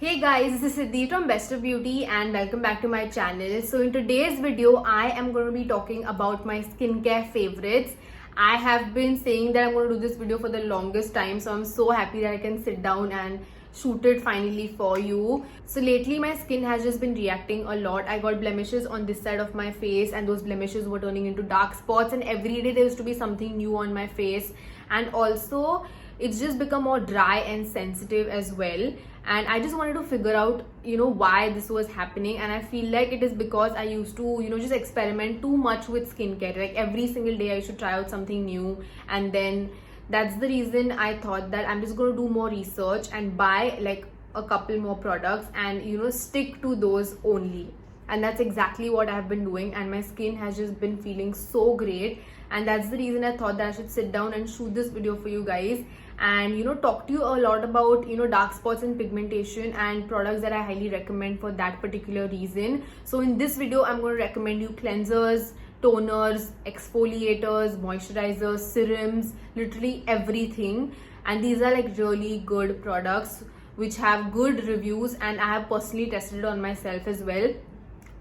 Hey guys, this is Siddhi from Best of Beauty and welcome back to my channel. So in today's video, I am going to be talking about my skincare favorites. I have been saying that I'm going to do this video for the longest time, so I'm so happy that I can sit down and shoot it finally for you. So lately my skin has just been reacting a lot. I got blemishes on this side of my face and those blemishes were turning into dark spots, and every day there used to be something new on my face, and also it's just become more dry and sensitive as well. And I just wanted to figure out why this was happening, and I feel like it is because I used to just experiment too much with skincare. Like every single day I should try out something new, and then that's the reason I thought that I'm just going to do more research and buy like a couple more products and stick to those only. And that's exactly what I've been doing, and my skin has just been feeling so great. And that's the reason I thought that I should sit down and shoot this video for you guys and talk to you a lot about dark spots and pigmentation and products that I highly recommend for that particular reason. So in this video I'm going to recommend you cleansers, toners, exfoliators, moisturizers, serums, literally everything. And these are like really good products which have good reviews, and I have personally tested it on myself as well.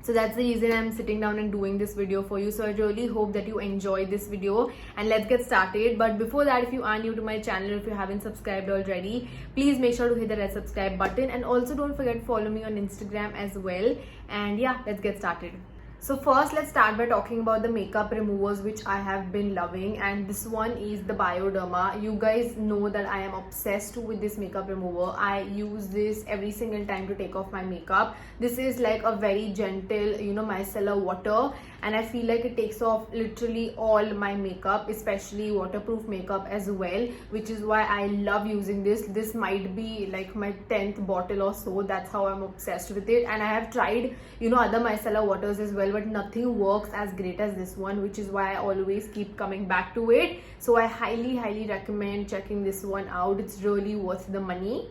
So that's the reason I'm sitting down and doing this video for you. So I really hope that you enjoy this video, and let's get started. But before that, if you are new to my channel, if you haven't subscribed already, please make sure to hit the red subscribe button, and also don't forget to follow me on Instagram as well. And yeah, let's get started. So first, let's start by talking about the makeup removers which I have been loving, and this one is the Bioderma. You guys know that I am obsessed with this makeup remover. I use this every single time to take off my makeup. This is like a very gentle micellar water, and I feel like it takes off literally all my makeup, especially waterproof makeup as well, which is why I love using this. This might be like my 10th bottle or so. That's how I'm obsessed with it. And I have tried other micellar waters as well, but nothing works as great as this one, which is why I always keep coming back to it. So I highly recommend checking this one out. It's really worth the money.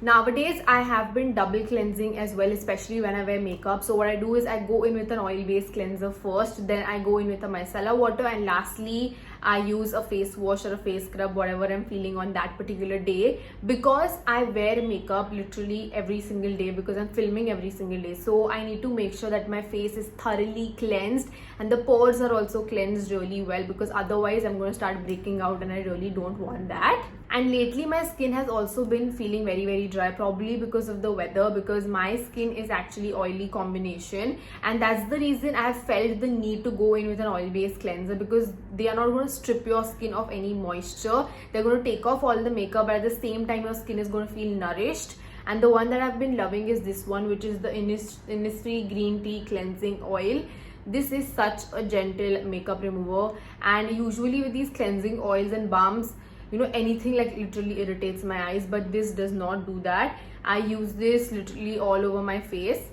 Nowadays I have been double cleansing as well, especially when I wear makeup. So what I do is I go in with an oil based cleanser first, then I go in with a micellar water, and lastly I use a face wash or a face scrub, whatever I'm feeling on that particular day, because I wear makeup literally every single day because I'm filming every single day. So I need to make sure that my face is thoroughly cleansed and the pores are also cleansed really well, because otherwise I'm going to start breaking out, and I really don't want that. And lately my skin has also been feeling very dry, probably because of the weather, because my skin is actually oily combination, and that's the reason I have felt the need to go in with an oil based cleanser, because they are not going to strip your skin of any moisture. They're going to take off all the makeup, but at the same time your skin is going to feel nourished. And the one that I've been loving is this one, which is the Innisfree Green Tea Cleansing Oil. This is such a gentle makeup remover, and usually with these cleansing oils and balms, anything like literally irritates my eyes, but this does not do that. I use this literally all over my face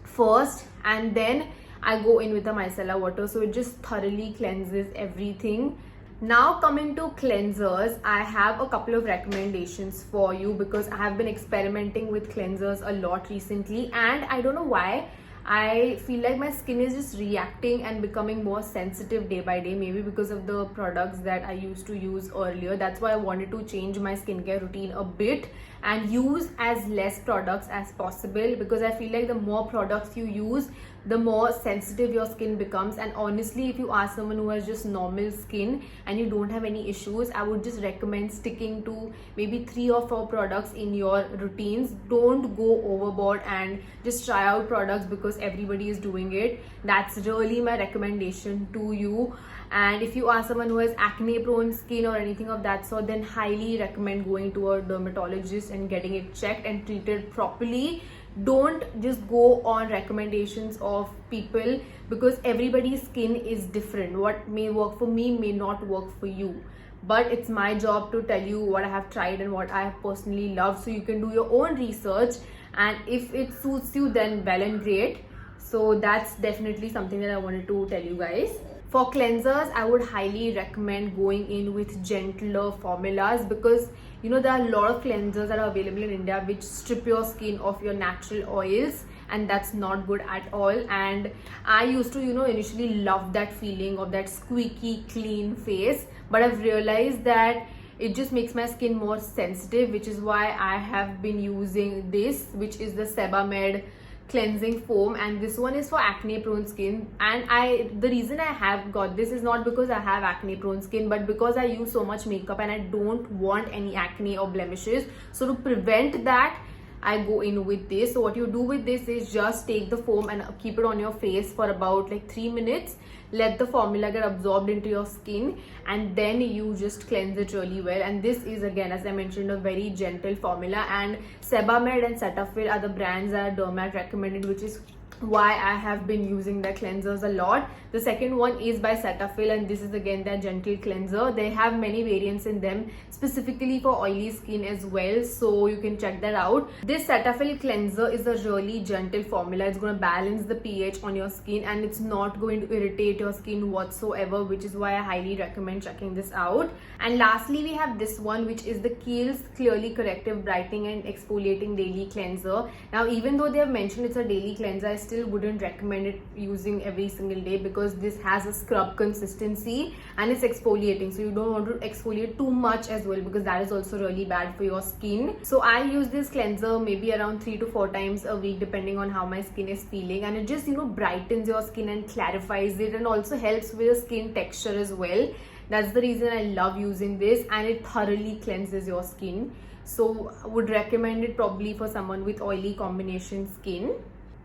first, and then I go in with a micellar water, so it just thoroughly cleanses everything. Now coming to cleansers, I have a couple of recommendations for you, because I have been experimenting with cleansers a lot recently, and I don't know why I feel like my skin is just reacting and becoming more sensitive day by day, maybe because of the products that I used to use earlier. That's why I wanted to change my skincare routine a bit and use as less products as possible, because I feel like the more products you use, the more sensitive your skin becomes. And honestly, if you are someone who has just normal skin and you don't have any issues, I would just recommend sticking to maybe 3 or 4 products in your routines. Don't go overboard and just try out products because everybody is doing it. That's really my recommendation to you. And if you are someone who has acne prone skin or anything of that sort, then highly recommend going to a dermatologist and getting it checked and treated properly. Don't just go on recommendations of people, because everybody's skin is different. What may work for me may not work for you, but it's my job to tell you what I have tried and what I have personally loved, so you can do your own research, and if it suits you, then well and great. So that's definitely something that I wanted to tell you guys. For cleansers, I would highly recommend going in with gentler formulas, because there are a lot of cleansers that are available in India which strip your skin of your natural oils, and that's not good at all. And I used to initially love that feeling of that squeaky clean face, but I've realized that it just makes my skin more sensitive, which is why I have been using this, which is the Sebamed cleansing foam, and this one is for acne prone skin. And the reason I have got this is not because I have acne prone skin, but because I use so much makeup and I don't want any acne or blemishes. So to prevent that, I go in with this. So what you do with this is just take the foam and keep it on your face for about like 3 minutes. Let the formula get absorbed into your skin, and then you just cleanse it really well. And this is, again, as I mentioned, a very gentle formula, and Sebamed and Cetaphil are the brands that Dermat recommended, which is why I have been using their cleansers a lot. The second one is by Cetaphil, and this is again their gentle cleanser. They have many variants in them specifically for oily skin as well, so you can check that out. This Cetaphil cleanser is a really gentle formula. It's going to balance the pH on your skin, and it's not going to irritate your skin whatsoever, which is why I highly recommend checking this out. And lastly, we have this one, which is the Kiehl's Clearly Corrective Brightening and Exfoliating Daily Cleanser. Now, even though they have mentioned it's a daily cleanser, I still wouldn't recommend it using every single day, because this has a scrub consistency and it's exfoliating, so you don't want to exfoliate too much as well, because that is also really bad for your skin. So I use this cleanser maybe around 3 to 4 times a week, depending on how my skin is feeling, and it just, you know, brightens your skin and clarifies it, and also helps with the skin texture as well. That's the reason I love using this, and it thoroughly cleanses your skin. So I would recommend it probably for someone with oily combination skin.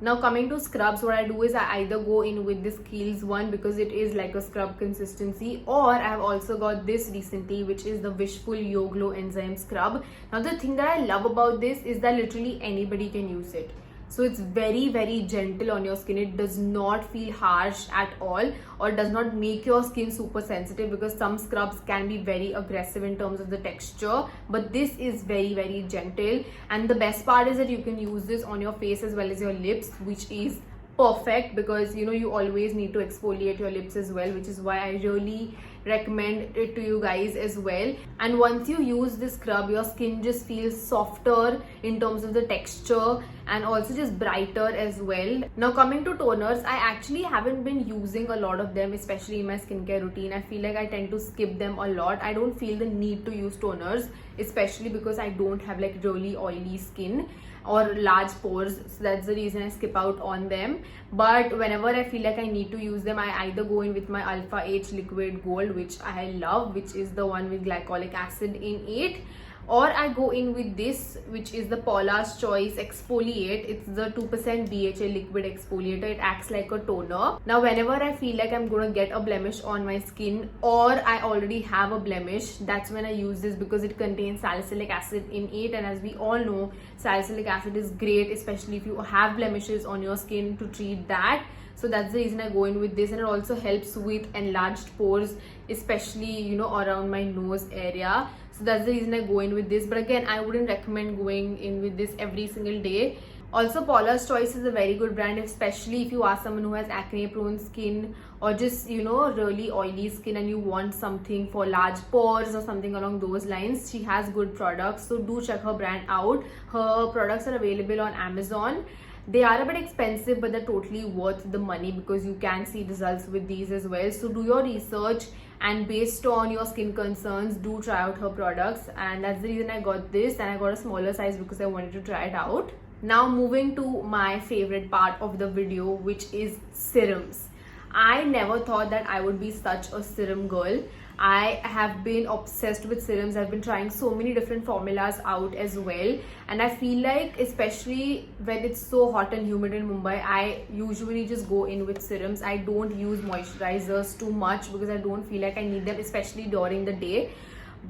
Now coming to scrubs, what I do is I either go in with this Kiehl's one, because it is like a scrub consistency, or I have also got this recently, which is the Wishful Yo Glow Enzyme Scrub. Now the thing that I love about this is that literally anybody can use it. So it's very, very gentle on your skin. It does not feel harsh at all, or does not make your skin super sensitive, because some scrubs can be very aggressive in terms of the texture, but this is very, very gentle. And the best part is that you can use this on your face as well as your lips, which is perfect, because you know you always need to exfoliate your lips as well, which is why I really recommend it to you guys as well. And once you use this scrub, your skin just feels softer in terms of the texture, and also just brighter as well. Now coming to toners, I actually haven't been using a lot of them, especially in my skincare routine. I feel like I tend to skip them a lot. I don't feel the need to use toners, especially because I don't have like really oily skin or large pores, so that's the reason I skip out on them. But whenever I feel like I need to use them, I either go in with my Alpha H Liquid Gold, which I love, which is the one with glycolic acid in it, or I go in with this, which is the Paula's Choice Exfoliate. It's the 2% BHA liquid exfoliator. It acts like a toner. Now whenever I feel like I'm gonna get a blemish on my skin, or I already have a blemish, that's when I use this, because it contains salicylic acid in it, and as we all know, salicylic acid is great, especially if you have blemishes on your skin, to treat that. So that's the reason I go in with this, and it also helps with enlarged pores, especially, you know, around my nose area. So that's the reason I go in with this. But again, I wouldn't recommend going in with this every single day. Also, Paula's Choice is a very good brand, especially if you are someone who has acne prone skin, or just, you know, really oily skin, and you want something for large pores or something along those lines. She has good products, so do check her brand out. Her products are available on Amazon. They are a bit expensive, but they're totally worth the money, because you can see results with these as well. So do your research, and based on your skin concerns, do try out her products. And that's the reason I got this, and I got a smaller size because I wanted to try it out. Now moving to my favorite part of the video, which is serums. I never thought that I would be such a serum girl. I have been obsessed with serums. I've been trying so many different formulas out as well, and I feel like, especially when it's so hot and humid in Mumbai, I usually just go in with serums. I don't use moisturizers too much, because I don't feel like I need them, especially during the day.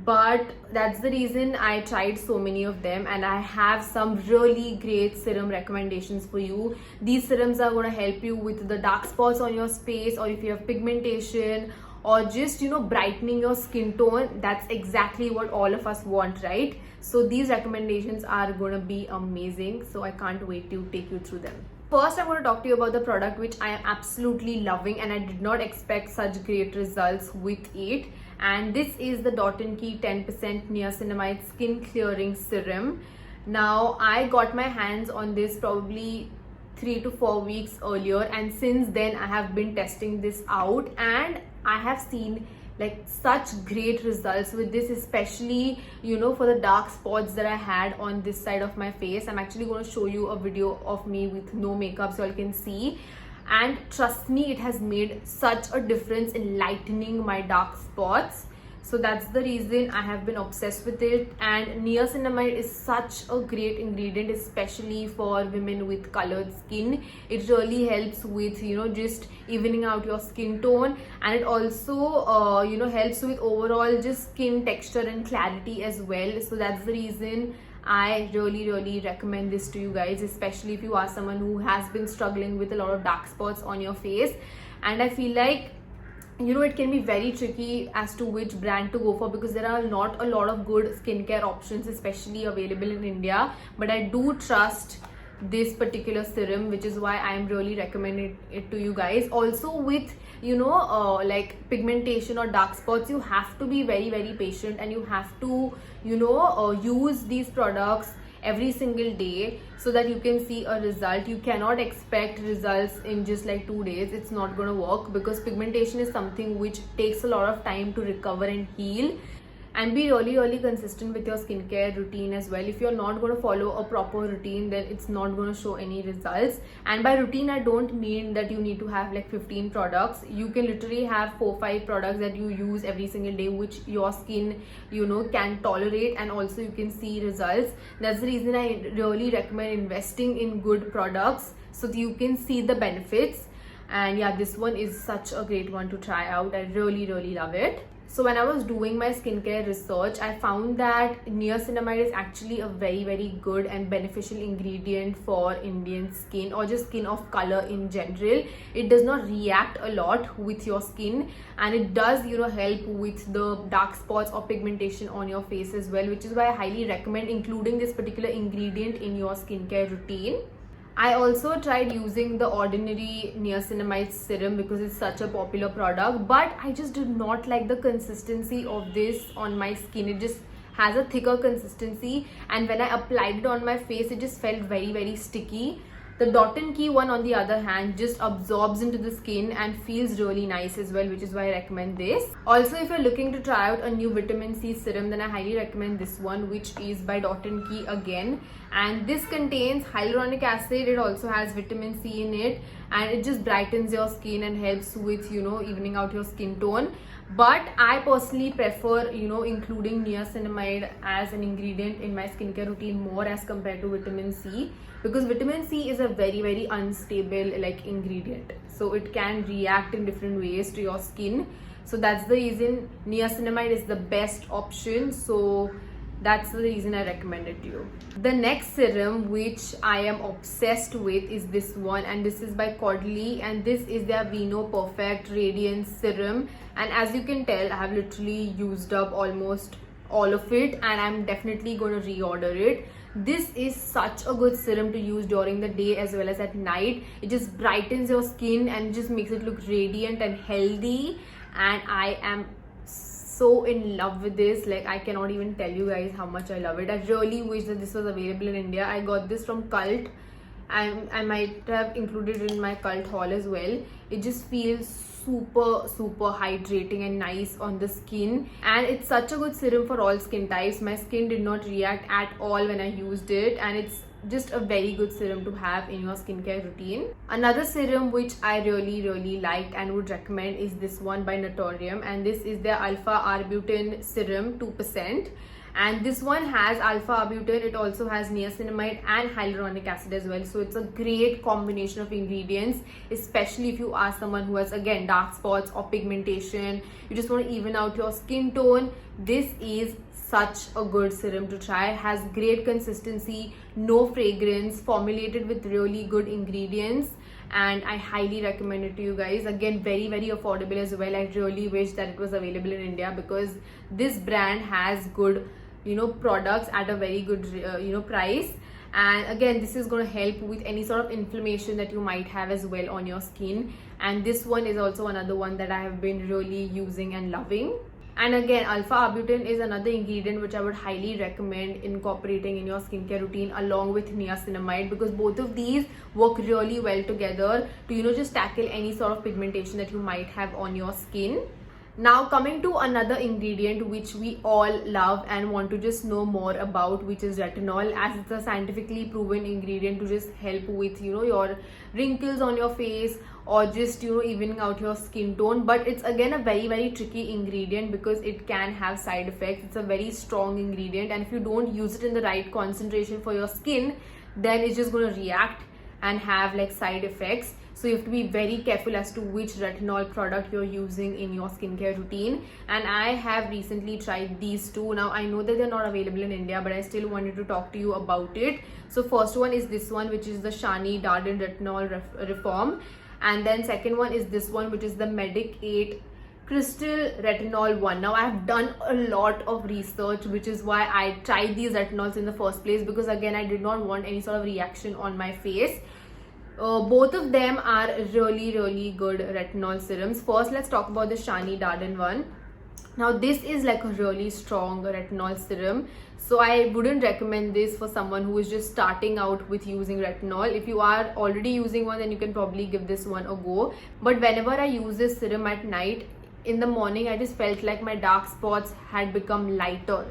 But that's the reason I tried so many of them, and I have some really great serum recommendations for you. These serums are going to help you with the dark spots on your face, or if you have pigmentation, or just, you know, brightening your skin tone. That's exactly what all of us want, right? So these recommendations are going to be amazing, so I can't wait to take you through them. First, I'm going to talk to you about the product which I am absolutely loving, and I did not expect such great results with it. And this is the Dot & Key 10% Niacinamide Skin Clearing Serum. Now, I got my hands on this probably 3 to 4 weeks earlier, and since then I have been testing this out, and I have seen like such great results with this, especially for the dark spots that I had on this side of my face. I'm actually going to show you a video of me with no makeup so you can see, and trust me, it has made such a difference in lightening my dark spots. So that's the reason I have been obsessed with it. And niacinamide is such a great ingredient, especially for women with colored skin. It really helps with just evening out your skin tone, and it also helps with overall just skin texture and clarity as well. So that's the reason I really recommend this to you guys, especially if you are someone who has been struggling with a lot of dark spots on your face. And I feel like it can be very tricky as to which brand to go for, because there are not a lot of good skincare options, especially available in India. But I do trust this particular serum, which is why I am really recommending it to you guys. Also with like pigmentation or dark spots, you have to be very patient, and you have to use these products every single day so that you can see a result. You cannot expect results in just like 2 days. It's not going to work, because pigmentation is something which takes a lot of time to recover and heal. And be really consistent with your skincare routine as well. If you're not going to follow a proper routine, then it's not going to show any results. And by routine, I don't mean that you need to have like 15 products. You can literally have 4-5 products that you use every single day, which your skin can tolerate, and also you can see results. That's the reason I really recommend investing in good products so that you can see the benefits. And yeah, this one is such a great one to try out. I really love it. So when I was doing my skincare research, I found that niacinamide is actually a very good and beneficial ingredient for Indian skin, or just skin of color in general. It does not react a lot with your skin, and it does help with the dark spots or pigmentation on your face as well, which is why I highly recommend including this particular ingredient in your skincare routine. I also tried using the ordinary niacinamide serum because it's such a popular product, but I just did not like the consistency of this on my skin. It just has a thicker consistency, and when I applied it on my face, it just felt very sticky. The Dot & Key one, on the other hand, just absorbs into the skin and feels really nice as well, which is why I recommend this. Also, if you're looking to try out a new vitamin C serum, then I highly recommend this one, which is by Dot & Key again. And this contains hyaluronic acid. It also has vitamin C in it, and it just brightens your skin and helps with evening out your skin tone. But I personally prefer including niacinamide as an ingredient in my skincare routine more as compared to vitamin C, because vitamin C is a very unstable ingredient, so it can react in different ways to your skin. So that's the reason niacinamide is the best option. So that's the reason I recommend it to you. The next serum which I am obsessed with is this one, and this is by Caudalie, and this is their Vino Perfect Radiance Serum. And as you can tell, I have literally used up almost all of it, and I'm definitely going to reorder it. This is such a good serum to use during the day as well as at night. It just brightens your skin and just makes it look radiant and healthy, and I am so in love with this. I cannot even tell you guys how much I love it. I really wish that this was available in India. I got this from Cult. I might have included it in my Cult haul as well. It just feels super hydrating and nice on the skin, and it's such a good serum for all skin types. My skin did not react at all when I used it, and it's just a very good serum to have in your skincare routine. Another serum which I really liked and would recommend is this one by Naturium, and this is their Alpha Arbutin Serum 2%. And this one has alpha arbutin. It also has niacinamide and hyaluronic acid as well. So it's a great combination of ingredients, especially if you are someone who has again dark spots or pigmentation, you just want to even out your skin tone. This is such a good serum to try. It has great consistency, no fragrance, formulated with really good ingredients, and I highly recommend it to you guys. Again, very affordable as well. I really wish that it was available in India, because this brand has good products at a very good price. And again, this is going to help with any sort of inflammation that you might have as well on your skin. And this one is also another one that I have been really using and loving. And again, alpha arbutin is another ingredient which I would highly recommend incorporating in your skincare routine along with niacinamide, because both of these work really well together to just tackle any sort of pigmentation that you might have on your skin. Now coming to another ingredient which we all love and want to just know more about, which is retinol, as it's a scientifically proven ingredient to just help with, you know, your wrinkles on your face or just, you know, evening out your skin tone. But it's again a very tricky ingredient because it can have side effects. It's a very strong ingredient, and if you don't use it in the right concentration for your skin, then it's just going to react and have like side effects. So you have to be very careful as to which retinol product you're using in your skincare routine. And I have recently tried these two. Now I know that they're not available in India, but I still wanted to talk to you about it. So first one is this one, which is the Shani Darden Retinol Reform, and then second one is this one, which is the Medic 8 Crystal Retinol 1. Now I have done a lot of research, which is why I tried these retinols in the first place, because again I did not want any sort of reaction on my face. Both of them are really good retinol serums. First, let's talk about the Shani Darden one. Now this is like a really strong retinol serum, so I wouldn't recommend this for someone who is just starting out with using retinol. If you are already using one, then you can probably give this one a go. But whenever I use this serum at night, in the morning I just felt like my dark spots had become lighter.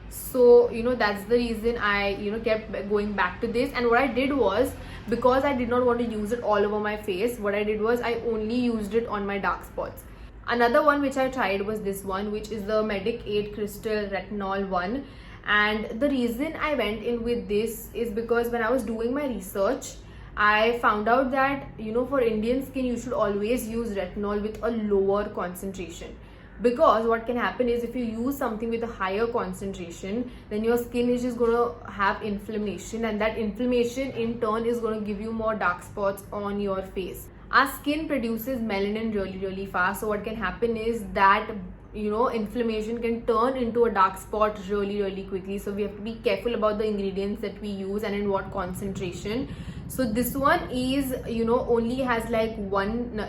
So, you know, that's the reason I, you know, kept going back to this. And what I did was, because I did not want to use it all over my face, what I did was I only used it on my dark spots. Another one which I tried was this one, which is the Medic 8 Crystal Retinol 1. And the reason I went in with this is because when I was doing my research, I found out that, you know, for Indian skin, you should always use retinol with a lower concentration. Because what can happen is, if you use something with a higher concentration, then your skin is just going to have inflammation, and that inflammation in turn is going to give you more dark spots on your face. Our skin produces melanin really fast, so what can happen is that, you know, inflammation can turn into a dark spot really quickly. So we have to be careful about the ingredients that we use and in what concentration. So this one is, you know, only has like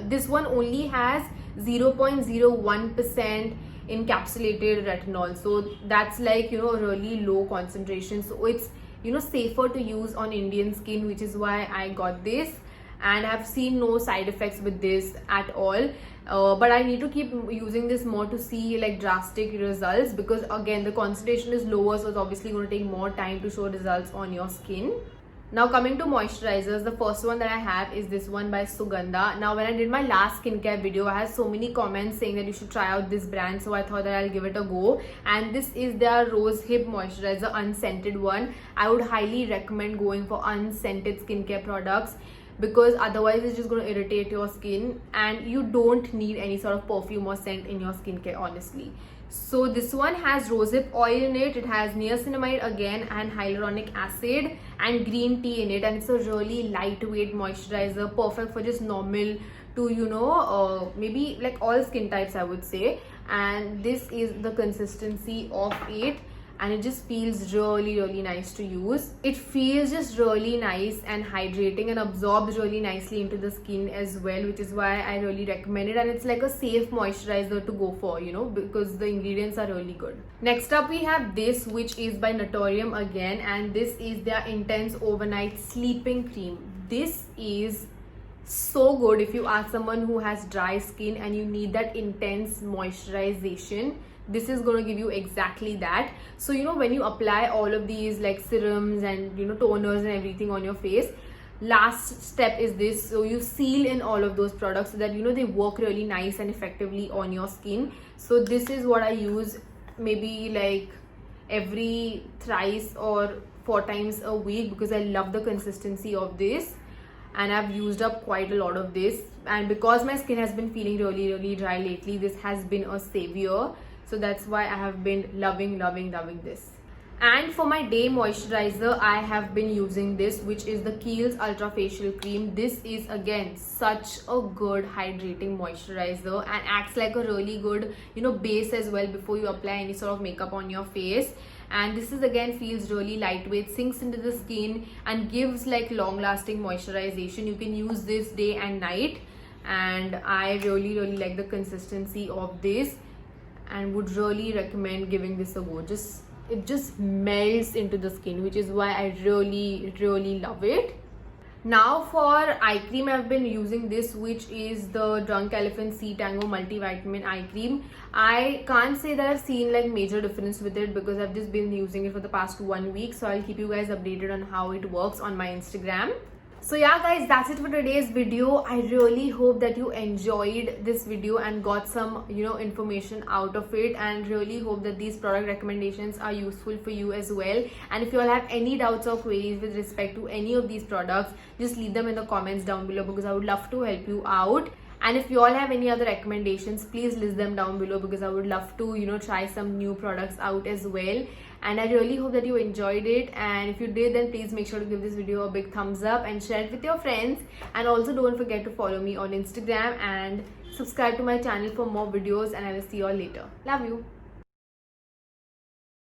this one only has 0.01% encapsulated retinol, so that's like, you know, a really low concentration. So it's, you know, safer to use on Indian skin, which is why I got this, and I've seen no side effects with this at all. But I need to keep using this more to see like drastic results, because again the concentration is lower, so it's obviously going to take more time to show results on your skin. Now coming to moisturizers, the first one that I have is this one by Sugandha. Now when I did my last skincare video, I had so many comments saying that you should try out this brand, so I thought that I'll give it a go. And this is their Rose Hip Moisturizer unscented one. I would highly recommend going for unscented skincare products, because otherwise it's just going to irritate your skin, and you don't need any sort of perfume or scent in your skincare, honestly. So this one has rosehip oil in it, it has niacinamide again, and hyaluronic acid and green tea in it, and it's a really lightweight moisturizer, perfect for just normal to, you know, maybe like all skin types, I would say. And this is the consistency of it, and it just feels really nice to use. It feels just really nice and hydrating and absorbs really nicely into the skin as well, which is why I really recommend it. And it's like a safe moisturizer to go for, you know, because the ingredients are really good. Next up we have this, which is by Naturium again, and this is their Intense Overnight Sleeping Cream. This is so good if you are someone who has dry skin and you need that intense moisturization. This is going to give you exactly that. So, you know, when you apply all of these like serums and, you know, toners and everything on your face, last step is this. So you seal in all of those products so that, you know, they work really nice and effectively on your skin. So this is what I use maybe like every thrice or 4 times a week, because I love the consistency of this, and I've used up quite a lot of this. And because my skin has been feeling really dry lately, this has been a savior. So that's why I have been loving this. And for my day moisturizer, I have been using this, which is the Kiehl's Ultra Facial Cream. This is again such a good hydrating moisturizer and acts like a really good, you know, base as well before you apply any sort of makeup on your face. And this is again feels really lightweight, sinks into the skin and gives like long lasting moisturization. You can use this day and night, and I really like the consistency of this and would really recommend giving this a go. It just melts into the skin, which is why I really love it. Now for eye cream, I've been using this, which is the Drunk Elephant C Tango multivitamin eye cream. I can't say that I've seen like major difference with it because I've just been using it for the past 1 week. So I'll keep you guys updated on how it works on my Instagram. So yeah guys, that's it for today's video. I really hope that you enjoyed this video and got some information out of it, and really hope that these product recommendations are useful for you as well. And if you all have any doubts or queries with respect to any of these products, just leave them in the comments down below because I would love to help you out. And if you all have any other recommendations, please list them down below because I would love to try some new products out as well. And I really hope that you enjoyed it, and if you did, then please make sure to give this video a big thumbs up and share it with your friends. And also don't forget to follow me on Instagram and subscribe to my channel for more videos, and I will see you all later. Love you.